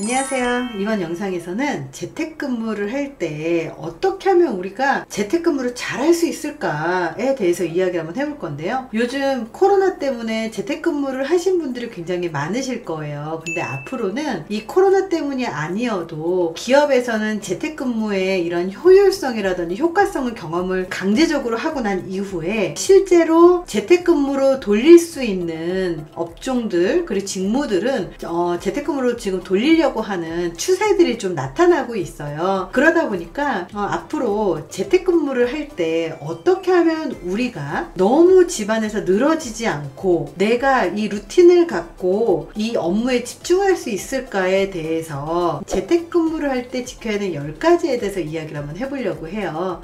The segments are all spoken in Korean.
안녕하세요. 이번 영상에서는 재택근무를 할 때 어떻게 하면 우리가 재택근무를 잘 할 수 있을까에 대해서 이야기 한번 해볼 건데요. 요즘 코로나 때문에 재택근무를 하신 분들이 굉장히 많으실 거예요. 근데 앞으로는 이 코로나 때문이 아니어도 기업에서는 재택근무의 이런 효율성이라든지 효과성을 경험을 강제적으로 하고 난 이후에 실제로 재택근무로 돌릴 수 있는 업종들 그리고 직무들은 재택근무로 지금 돌리려고 하는 추세들이 좀 나타나고 있어요. 그러다 보니까 앞으로 재택근무를 할 때 어떻게 하면 우리가 너무 집안에서 늘어지지 않고 내가 이 루틴을 갖고 이 업무에 집중할 수 있을까에 대해서 재택근무를 할 때 지켜야 하는 10가지에 대해서 이야기를 한번 해보려고 해요.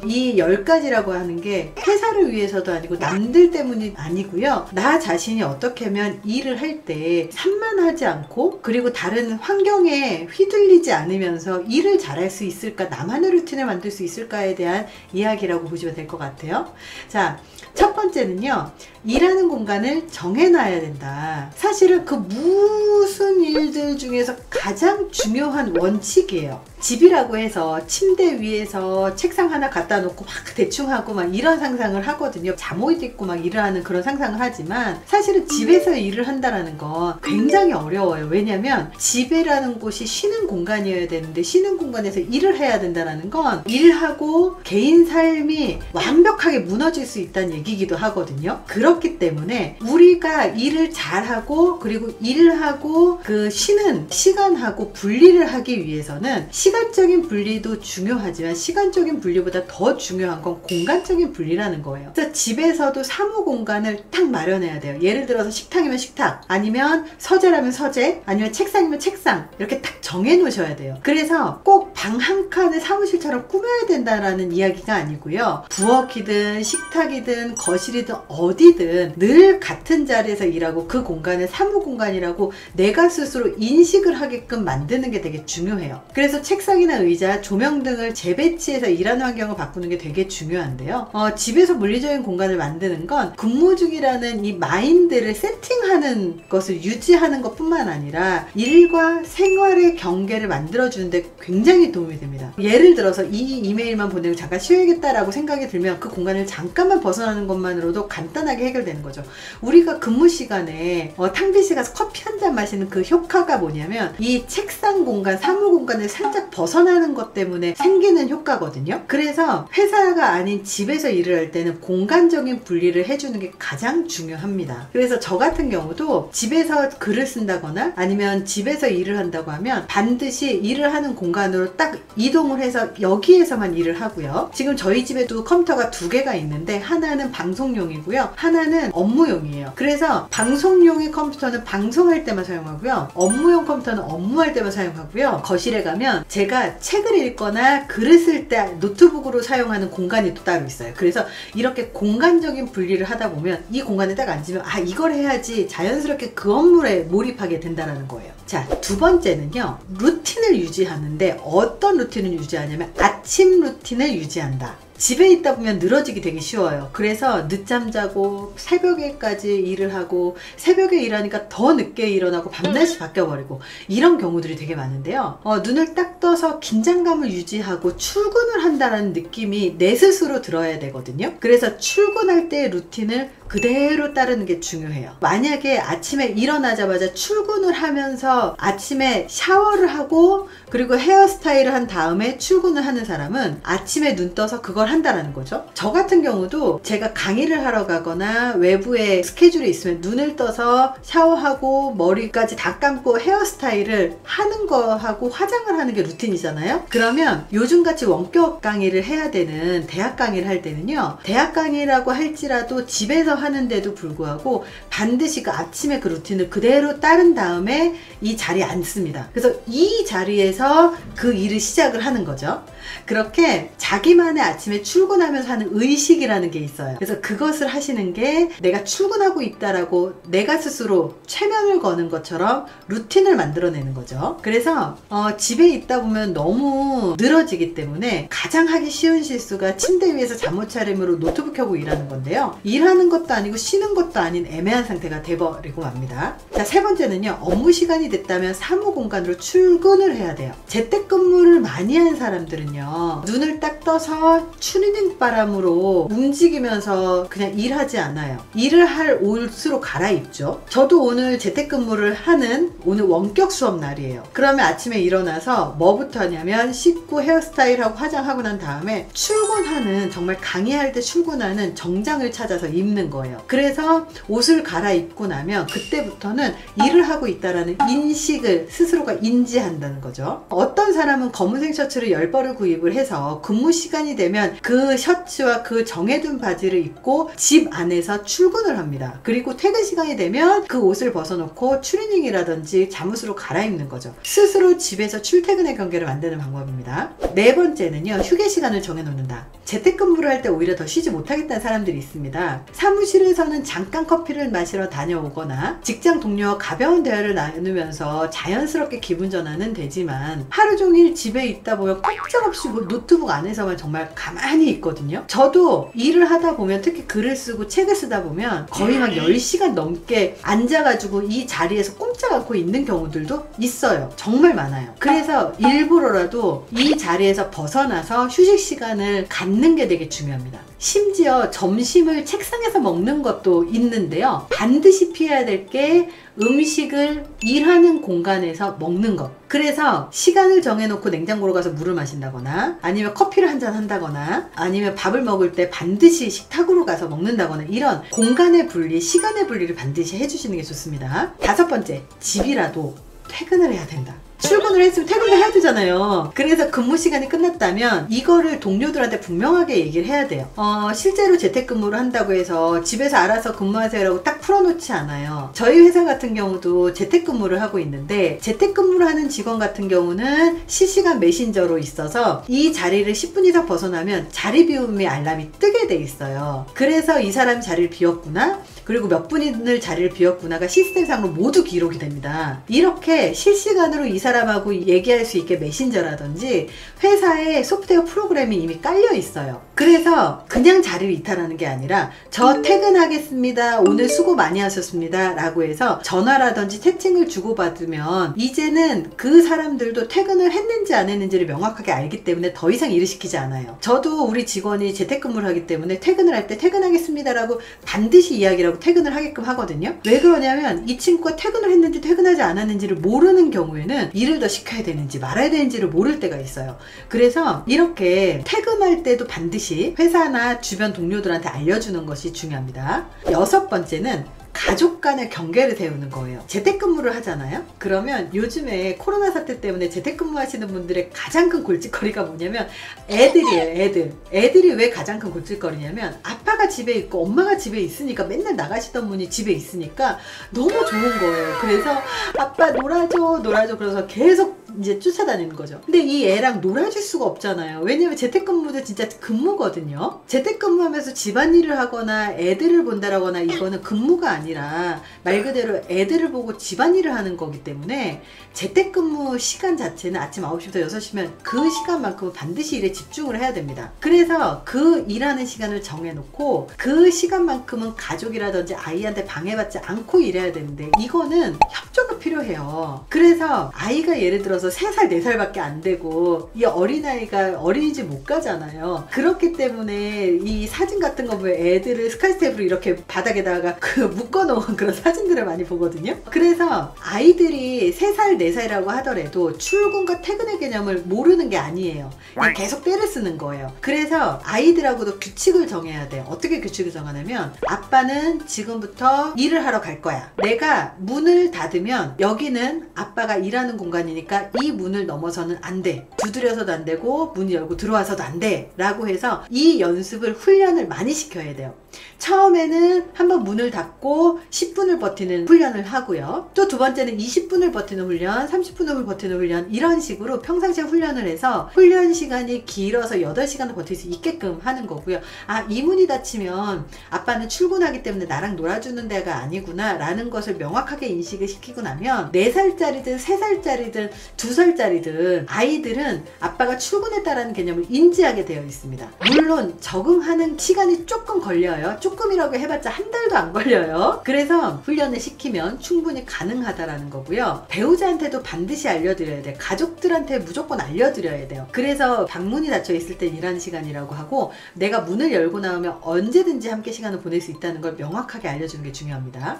이 10가지라고 하는 게 회사를 위해서도 아니고 남들 때문이 아니고요. 나 자신이 어떻게 하면 일을 할 때 산만하지 않고 그리고 다른 환경에 휘둘리지 않으면서 일을 잘할 수 있을까, 나만의 루틴을 만들 수 있을까에 대한 이야기라고 보시면 될 것 같아요. 자, 첫 번째는요. 일하는 공간을 정해놔야 된다. 사실은 그 무슨 일들 중에서 가장 중요한 원칙이에요. 집이라고 해서 침대 위에서 책상 하나 갖다 놓고 막 대충 하고 막 이런 상상을 하거든요. 잠옷 입고 막 일을 하는 그런 상상을 하지만 사실은 집에서 일을 한다는 건 굉장히 어려워요. 왜냐면 집이라는 곳이 쉬는 공간이어야 되는데 쉬는 공간에서 일을 해야 된다는 건 일하고 개인 삶이 완벽하게 무너질 수 있다는 얘기기도 하거든요. 그렇기 때문에 우리가 일을 잘하고 그리고 일하고 그 쉬는 시간하고 분리를 하기 위해서는 시간적인 분리도 중요하지만 시간적인 분리보다 더 중요한 건 공간적인 분리라는 거예요. 그래서 집에서도 사무 공간을 딱 마련해야 돼요. 예를 들어서 식탁이면 식탁, 아니면 서재라면 서재, 아니면 책상이면 책상, 이렇게 딱 정해 놓으셔야 돼요. 그래서 꼭 방 한 칸을 사무실처럼 꾸며야 된다라는 이야기가 아니고요. 부엌이든 식탁이든 거실이든 어디든 늘 같은 자리에서 일하고 그 공간을 사무 공간이라고 내가 스스로 인식을 하게끔 만드는 게 되게 중요해요. 그래서 책상이나 의자, 조명 등을 재배치해서 일하는 환경을 바꾸는 게 되게 중요한데요. 집에서 물리적인 공간을 만드는 건 근무 중이라는 이 마인드를 세팅하는 것을 유지하는 것 뿐만 아니라 일과 생활의 경계를 만들어주는데 굉장히 도움이 됩니다. 예를 들어서 이 이메일만 보내고 잠깐 쉬어야겠다라고 생각이 들면 그 공간을 잠깐만 벗어나는 것만으로도 간단하게 해결되는 거죠. 우리가 근무 시간에 탕비실 가서 커피 한 잔 마시는 그 효과가 뭐냐면 이 책상 공간, 사무 공간을 살짝 벗어나는 것 때문에 생기는 효과거든요. 그래서 회사가 아닌 집에서 일을 할 때는 공간적인 분리를 해주는 게 가장 중요합니다. 그래서 저 같은 경우도 집에서 글을 쓴다거나 아니면 집에서 일을 한다고 하면 반드시 일을 하는 공간으로 딱 이동을 해서 여기에서만 일을 하고요. 지금 저희 집에도 컴퓨터가 2개가 있는데 하나는 방송용이고요. 하나는 업무용이에요. 그래서 방송용의 컴퓨터는 방송할 때만 사용하고요. 업무용 컴퓨터는 업무할 때만 사용하고요. 거실에 가면 제가 책을 읽거나 글을 쓸 때 노트북으로 사용하는 공간이 또 따로 있어요. 그래서 이렇게 공간적인 분리를 하다 보면 이 공간에 딱 앉으면 아, 이걸 해야지 자연스럽게 그 업무에 몰입하게 된다는 거예요. 자, 두 번째는요. 루틴을 유지하는데 어떤 루틴을 유지하냐면 아침 루틴을 유지한다. 집에 있다 보면 늘어지기 되게 쉬워요. 그래서 늦잠 자고 새벽에까지 일을 하고 새벽에 일하니까 더 늦게 일어나고 밤낮이 바뀌어버리고 이런 경우들이 되게 많은데요. 눈을 딱 떠서 긴장감을 유지하고 출근을 한다는 느낌이 내 스스로 들어야 되거든요. 그래서 출근할 때의 루틴을 그대로 따르는 게 중요해요. 만약에 아침에 일어나자마자 출근을 하면서 아침에 샤워를 하고 그리고 헤어스타일을 한 다음에 출근을 하는 사람은 아침에 눈 떠서 그걸 한다라는 거죠. 저 같은 경우도 제가 강의를 하러 가거나 외부에 스케줄이 있으면 눈을 떠서 샤워하고 머리까지 다 감고 헤어스타일을 하는 거하고 화장을 하는 게 루틴이잖아요. 그러면 요즘같이 원격 강의를 해야 되는 대학 강의를 할 때는요. 대학 강의라고 할지라도 집에서 하는데도 불구하고 반드시 그 아침에 그 루틴을 그대로 따른 다음에 이 자리에 앉습니다. 그래서 이 자리에서 그 일을 시작을 하는 거죠. 그렇게 자기만의 아침에 출근하면서 하는 의식이라는 게 있어요. 그래서 그것을 하시는 게 내가 출근하고 있다라고 내가 스스로 최면을 거는 것처럼 루틴을 만들어내는 거죠. 그래서 집에 있다 보면 너무 늘어지기 때문에 가장 하기 쉬운 실수가 침대 위에서 잠옷 차림으로 노트북 켜고 일하는 건데요. 일하는 것 것도 아니고 쉬는 것도 아닌 애매한 상태가 돼버리고 맙니다. 자, 세 번째는요. 업무 시간이 됐다면 사무 공간으로 출근을 해야 돼요. 재택근무를 많이 한 사람들은요. 눈을 딱 떠서 추리닝 바람으로 움직이면서 그냥 일하지 않아요. 일을 할 옷으로 갈아입죠. 저도 오늘 재택근무를 하는 오늘 원격 수업 날이에요. 그러면 아침에 일어나서 뭐부터 하냐면 씻고 헤어스타일하고 화장하고 난 다음에 출근하는, 정말 강의할 때 출근하는 정장을 찾아서 입는 거예요. 그래서 옷을 갈아입고 나면 그때부터는 일을 하고 있다라는 인식을 스스로가 인지한다는 거죠. 어떤 사람은 검은색 셔츠를 10벌을 구입을 해서 근무 시간이 되면 그 셔츠와 그 정해둔 바지를 입고 집 안에서 출근을 합니다. 그리고 퇴근 시간이 되면 그 옷을 벗어놓고 추리닝이라든지 잠옷으로 갈아입는 거죠. 스스로 집에서 출퇴근의 경계를 만드는 방법입니다. 네 번째는요. 휴게 시간을 정해놓는다. 재택근무를 할 때 오히려 더 쉬지 못하겠다는 사람들이 있습니다. 사무실에서는 잠깐 커피를 마시러 다녀오거나 직장 동료와 가벼운 대화를 나누면서 자연스럽게 기분 전환은 되지만 하루 종일 집에 있다 보면 꼼짝없이 노트북 안에서만 정말 가만히 있거든요. 저도 일을 하다 보면, 특히 글을 쓰고 책을 쓰다 보면 거의 막 10시간 넘게 앉아가지고 이 자리에서 꼼짝 않고 있는 경우들도 있어요. 정말 많아요. 그래서 일부러라도 이 자리에서 벗어나서 휴식 시간을 갖는 게 되게 중요합니다. 심지어 점심을 책상에서 먹는 것도 있는데요. 반드시 피해야 될 게 음식을 일하는 공간에서 먹는 것. 그래서 시간을 정해놓고 냉장고로 가서 물을 마신다거나, 아니면 커피를 한잔 한다거나, 아니면 밥을 먹을 때 반드시 식탁으로 가서 먹는다거나, 이런 공간의 분리, 시간의 분리를 반드시 해주시는 게 좋습니다. 다섯 번째, 집이라도 퇴근을 해야 된다. 출근을 했으면 퇴근도 해야 되잖아요. 그래서 근무 시간이 끝났다면 이거를 동료들한테 분명하게 얘기를 해야 돼요. 실제로 재택근무를 한다고 해서 집에서 알아서 근무하세요라고 딱 풀어놓지 않아요. 저희 회사 같은 경우도 재택근무를 하고 있는데, 재택근무를 하는 직원 같은 경우는 실시간 메신저로 있어서 이 자리를 10분 이상 벗어나면 자리 비움의 알람이 뜨게 돼 있어요. 그래서 이 사람이 자리를 비웠구나, 그리고 몇 분을 자리를 비웠구나가 시스템상으로 모두 기록이 됩니다. 이렇게 실시간으로 이 사람하고 얘기할 수 있게 메신저라든지 회사에 소프트웨어 프로그램이 이미 깔려 있어요. 그래서 그냥 자리를 이탈하는 게 아니라 저 퇴근하겠습니다, 오늘 수고 많이 하셨습니다 라고 해서 전화라든지 채팅을 주고받으면 이제는 그 사람들도 퇴근을 했는지 안 했는지를 명확하게 알기 때문에 더 이상 일을 시키지 않아요. 저도 우리 직원이 재택근무를 하기 때문에 퇴근을 할 때 퇴근하겠습니다 라고 반드시 이야기를 하고 퇴근을 하게끔 하거든요. 왜 그러냐면 이 친구가 퇴근을 했는지 퇴근하지 않았는지를 모르는 경우에는 일을 더 시켜야 되는지 말아야 되는지를 모를 때가 있어요. 그래서 이렇게 퇴근할 때도 반드시 회사나 주변 동료들한테 알려주는 것이 중요합니다. 여섯 번째는 가족 간의 경계를 세우는 거예요. 재택근무를 하잖아요. 그러면 요즘에 코로나 사태 때문에 재택근무 하시는 분들의 가장 큰 골칫거리가 뭐냐면 애들이에요. 애들이 왜 가장 큰 골칫거리냐면, 아빠가 집에 있고 엄마가 집에 있으니까, 맨날 나가시던 분이 집에 있으니까 너무 좋은 거예요. 그래서 아빠 놀아줘 그래서 계속 이제 쫓아다니는 거죠. 근데 이 애랑 놀아줄 수가 없잖아요. 왜냐면 재택근무도 진짜 근무거든요. 재택근무하면서 집안일을 하거나 애들을 본다라거나 이거는 근무가 아니라 말 그대로 애들을 보고 집안일을 하는 거기 때문에 재택근무 시간 자체는 아침 9시부터 6시면 그 시간만큼은 반드시 일에 집중을 해야 됩니다. 그래서 그 일하는 시간을 정해놓고 그 시간만큼은 가족이라든지 아이한테 방해받지 않고 일해야 되는데, 이거는 협조가 필요해요. 그래서 아이가 예를 들어서 3살, 4살밖에 안 되고 이 어린아이가 어린이집 못 가잖아요. 그렇기 때문에 이 사진 같은 거 보면 애들을 스카이스텝으로 이렇게 바닥에다가 묶어놓은 그런 사진들을 많이 보거든요. 그래서 아이들이 3살, 4살이라고 하더라도 출근과 퇴근의 개념을 모르는 게 아니에요. 그냥 계속 때를 쓰는 거예요. 그래서 아이들하고도 규칙을 정해야 돼요. 어떻게 규칙을 정하냐면, 아빠는 지금부터 일을 하러 갈 거야. 내가 문을 닫으면 여기는 아빠가 일하는 공간이니까 이 문을 넘어서는 안 돼. 두드려서도 안 되고 문 열고 들어와서도 안 돼 라고 해서 이 연습을, 훈련을 많이 시켜야 돼요. 처음에는 한번 문을 닫고 10분을 버티는 훈련을 하고요. 또 두 번째는 20분을 버티는 훈련, 30분을 버티는 훈련, 이런 식으로 평상시에 훈련을 해서 훈련 시간이 길어서 8시간을 버틸 수 있게끔 하는 거고요. 아, 이 문이 닫히면 아빠는 출근하기 때문에 나랑 놀아주는 데가 아니구나 라는 것을 명확하게 인식을 시키고 나면 있다면 4살짜리든 3살짜리든 2살짜리든 아이들은 아빠가 출근했다라는 개념을 인지하게 되어 있습니다. 물론 적응하는 시간이 조금 걸려요. 조금이라고 해봤자 한 달도 안 걸려요. 그래서 훈련을 시키면 충분히 가능하다라는 거고요. 배우자한테도 반드시 알려드려야 돼요. 가족들한테 무조건 알려드려야 돼요. 그래서 방문이 닫혀 있을 땐 일하는 시간이라고 하고 내가 문을 열고 나오면 언제든지 함께 시간을 보낼 수 있다는 걸 명확하게 알려주는 게 중요합니다.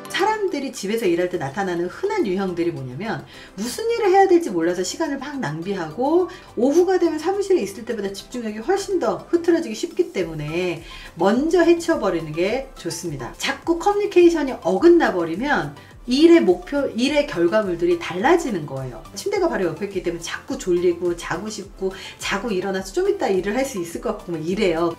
사람들이 집에서 일할 때 나타나는 흔한 유형들이 뭐냐면 무슨 일을 해야 될지 몰라서 시간을 막 낭비하고 오후가 되면 사무실에 있을 때보다 집중력이 훨씬 더 흐트러지기 쉽기 때문에 먼저 해치워버리는 게 좋습니다. 자꾸 커뮤니케이션이 어긋나 버리면 일의 목표, 일의 결과물들이 달라지는 거예요. 침대가 바로 옆에 있기 때문에 자꾸 졸리고 자고 싶고 자고 일어나서 좀 이따 일을 할 수 있을 것 같고 막 이래요.